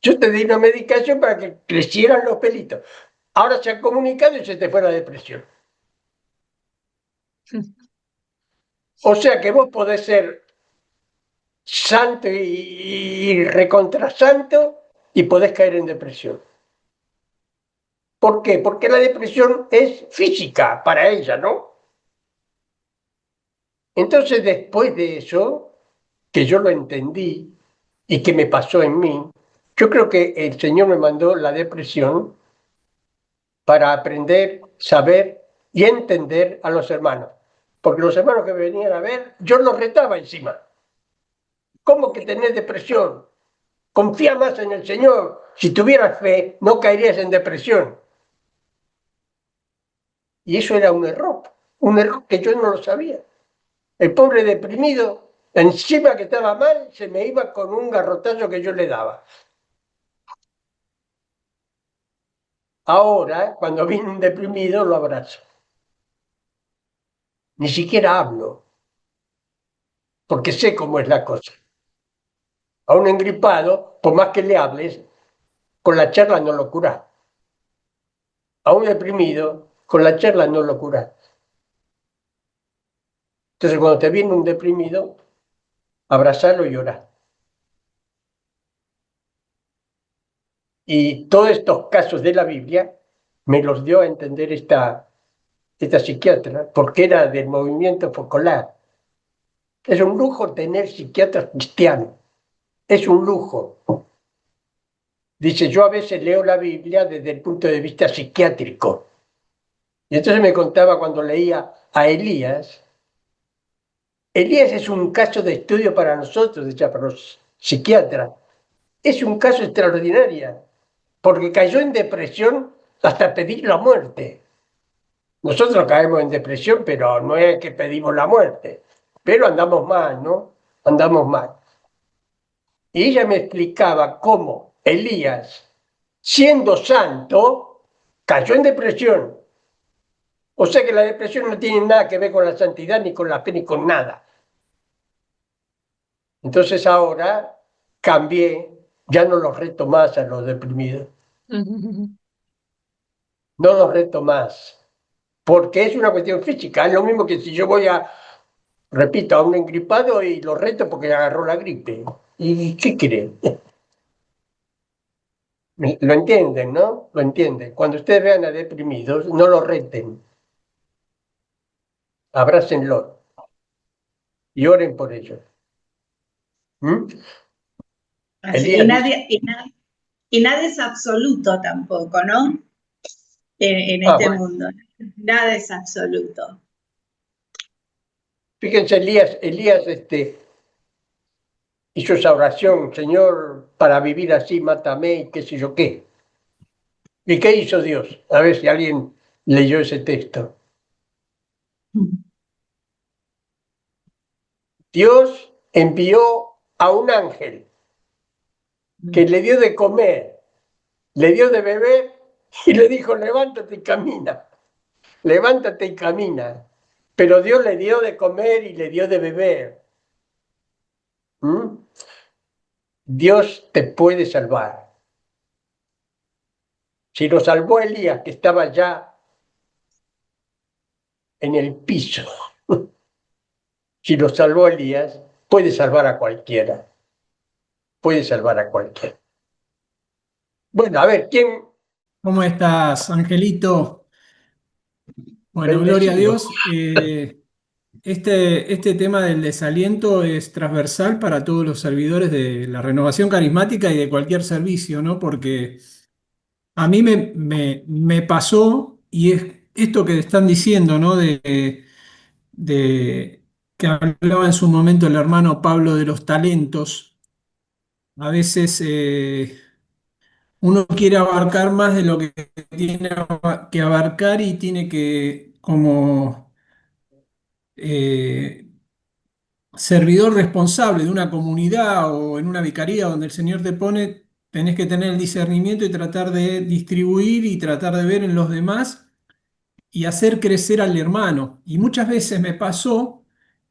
Yo te di una medicación para que crecieran los pelitos. Ahora se han comunicado y se te fue la depresión. O sea que vos podés ser santo y recontrasanto y podés caer en depresión. ¿Por qué? Porque la depresión es física para ella, ¿no? Entonces, después de eso, que yo lo entendí y que me pasó en mí, yo creo que el Señor me mandó la depresión para aprender, saber y entender a los hermanos. Porque los hermanos que me venían a ver, yo los retaba encima. ¿Cómo que tenés depresión? Confía más en el Señor. Si tuvieras fe, no caerías en depresión. Y eso era un error que yo no lo sabía. El pobre deprimido, encima que estaba mal, se me iba con un garrotazo que yo le daba. Ahora, cuando viene un deprimido, lo abrazo. Ni siquiera hablo, porque sé cómo es la cosa. A un engripado, por más que le hables, con la charla no lo curás. A un deprimido, con la charla no lo curás. Entonces, cuando te viene un deprimido, abrazarlo y llorar. Y todos estos casos de la Biblia me los dio a entender esta psiquiatra, porque era del movimiento focolar. Es un lujo tener psiquiatras cristianos. Es un lujo. Dice, yo a veces leo la Biblia desde el punto de vista psiquiátrico. Y entonces me contaba cuando leía a Elías. Elías es un caso de estudio para nosotros, decía, para los psiquiatras. Es un caso extraordinario, porque cayó en depresión hasta pedir la muerte. Nosotros caemos en depresión, pero no es que pedimos la muerte. Pero andamos mal, ¿no? Andamos mal. Y ella me explicaba cómo Elías, siendo santo, cayó en depresión. O sea que la depresión no tiene nada que ver con la santidad, ni con la fe, ni con nada. Entonces ahora cambié, ya no los reto más a los deprimidos. No los reto más. Porque es una cuestión física. Es lo mismo que si yo voy repito, a un engripado y lo reto porque agarró la gripe. ¿Y qué creen? Lo entienden, ¿no? Lo entienden. Cuando ustedes vean a deprimidos, no lo reten. Abrácenlo y oren por ellos. ¿Mm? Así, y nadie es absoluto tampoco, ¿no? En este Bueno. mundo. Nada es absoluto. Fíjense, Elías hizo esa oración, Señor, para vivir así, mátame y qué sé yo qué. ¿Y qué hizo Dios? A ver si alguien leyó ese texto. Dios envió a un ángel que le dio de comer, le dio de beber y le dijo, levántate y camina, levántate y camina. Pero Dios le dio de comer y le dio de beber. ¿Mm? Dios te puede salvar. Si lo salvó Elías, que estaba ya en el piso, si lo salvó Elías, puede salvar a cualquiera. Puede salvar a cualquiera. Bueno, a ver, ¿quién? ¿Cómo estás, Angelito? Bueno, gloria a Bendecido. Dios. Este tema del desaliento es transversal para todos los servidores de la renovación carismática y de cualquier servicio, ¿no? Porque a mí me pasó, y es esto que están diciendo, ¿no? De que hablaba en su momento el hermano Pablo de los talentos. A veces uno quiere abarcar más de lo que tiene que abarcar y tiene que, como eh, servidor responsable de una comunidad o en una vicaría donde el Señor te pone, tenés que tener el discernimiento y tratar de distribuir y tratar de ver en los demás y hacer crecer al hermano. Y muchas veces me pasó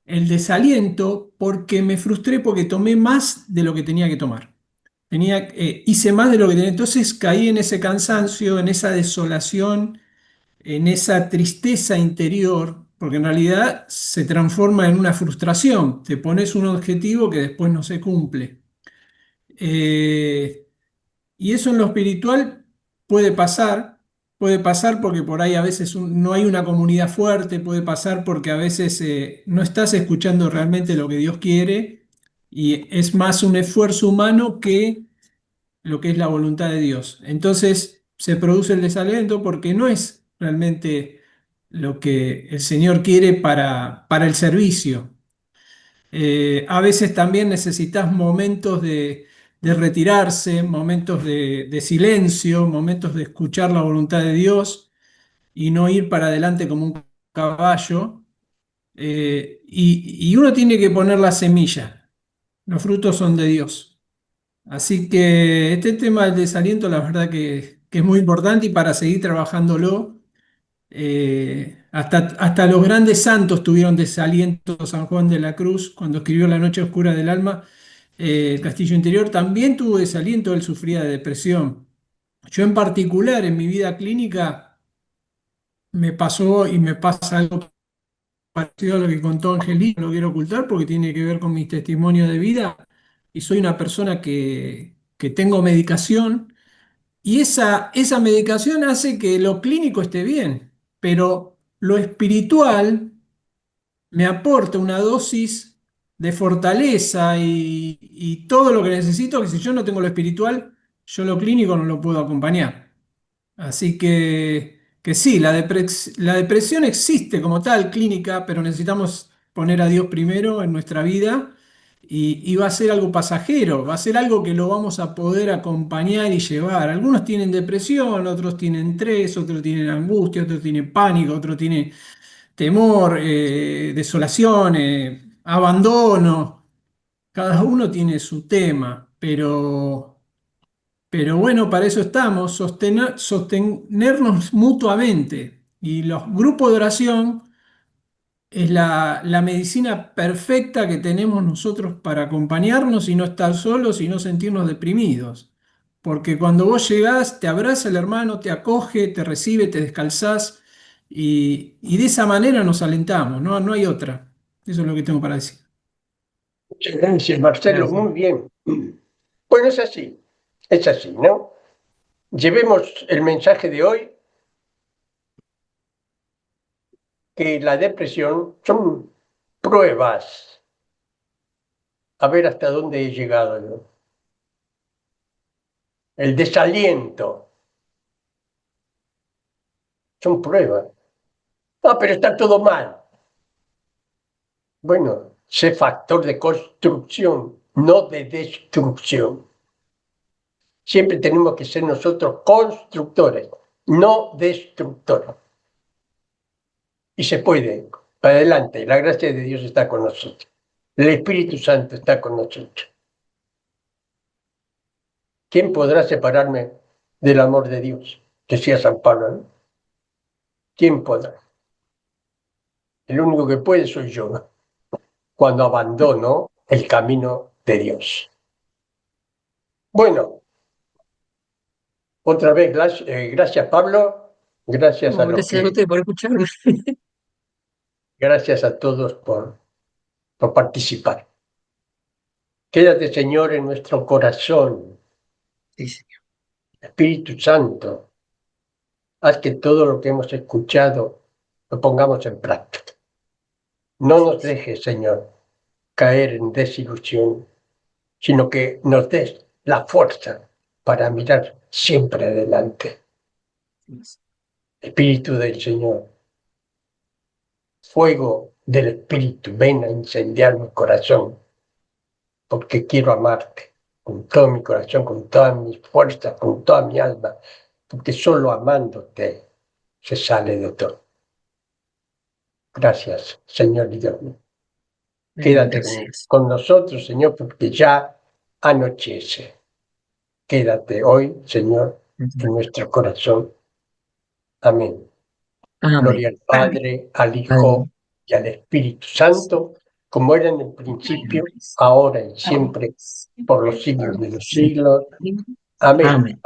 el desaliento porque me frustré porque tomé más de lo que tenía que tomar. Hice más de lo que tenía, entonces caí en ese cansancio, en esa desolación, en esa tristeza interior, porque en realidad se transforma en una frustración. Te pones un objetivo que después no se cumple. Eh, y eso en lo espiritual puede pasar porque por ahí a veces no hay una comunidad fuerte, puede pasar porque a veces no estás escuchando realmente lo que Dios quiere y es más un esfuerzo humano que lo que es la voluntad de Dios. Entonces se produce el desaliento porque no es realmente lo que el Señor quiere para el servicio. A veces también necesitas momentos de retirarse, momentos de silencio, momentos de escuchar la voluntad de Dios. y no ir para adelante como un caballo. Y uno tiene que poner la semilla. Los frutos son de Dios. Así que este tema del desaliento, la verdad que es muy importante y para seguir trabajándolo. Hasta los grandes santos tuvieron desaliento. San Juan de la Cruz, cuando escribió La noche oscura del alma, el castillo interior, también tuvo desaliento, él sufría de depresión. Yo en particular, en mi vida clínica, me pasó y me pasa algo parecido a lo que contó Angelina, no lo quiero ocultar porque tiene que ver con mi testimonio de vida, y soy una persona que tengo medicación, y esa medicación hace que lo clínico esté bien, pero lo espiritual me aporta una dosis de fortaleza y todo lo que necesito, que si yo no tengo lo espiritual, yo lo clínico no lo puedo acompañar. Así que sí, la depresión existe como tal, clínica, pero necesitamos poner a Dios primero en nuestra vida y va a ser algo pasajero, va a ser algo que lo vamos a poder acompañar y llevar. Algunos tienen depresión, otros tienen estrés, otros tienen angustia, otros tienen pánico, otros tienen temor, desolación, abandono. Cada uno tiene su tema, pero bueno, para eso estamos, sostenernos mutuamente. Y los grupos de oración es la medicina perfecta que tenemos nosotros para acompañarnos y no estar solos y no sentirnos deprimidos. Porque cuando vos llegás, te abraza el hermano, te acoge, te recibe, te descalzás y de esa manera nos alentamos, ¿no? No hay otra. Eso es lo que tengo para decir. Muchas gracias, Marcelo, Gracias. muy bien. Bueno, es así, ¿no? Llevemos el mensaje de hoy, que la depresión son pruebas, a ver hasta dónde he llegado, ¿no? El desaliento son pruebas. Ah, pero está todo mal. Bueno, sé factor de construcción, no de destrucción. Siempre tenemos que ser nosotros constructores, no destructores. Y se puede. Para adelante, la gracia de Dios está con nosotros. El Espíritu Santo está con nosotros. ¿Quién podrá separarme del amor de Dios? Decía San Pablo, ¿no? ¿Quién podrá? El único que puede soy yo, cuando abandono el camino de Dios. Bueno, otra vez, gracias Pablo, gracias a No, los gracias a que, usted por escucharme. gracias a todos por participar. Quédate, Señor, en nuestro corazón, Sí, señor. Espíritu Santo, haz que todo lo que hemos escuchado lo pongamos en práctica. No nos dejes, Señor, caer en desilusión, sino que nos des la fuerza para mirar siempre adelante. Espíritu del Señor, fuego del Espíritu, ven a incendiar mi corazón, porque quiero amarte con todo mi corazón, con todas mis fuerzas, con toda mi alma, porque solo amándote se sale de todo. Gracias, Señor y Dios mío. Quédate Gracias. con nosotros, Señor, porque ya anochece. Quédate hoy, Señor, en nuestro corazón. Amén. Gloria Amén. al Padre, al Hijo Amén. y al Espíritu Santo, como era en el principio, ahora y siempre, por los siglos de los siglos. Amén. Amén.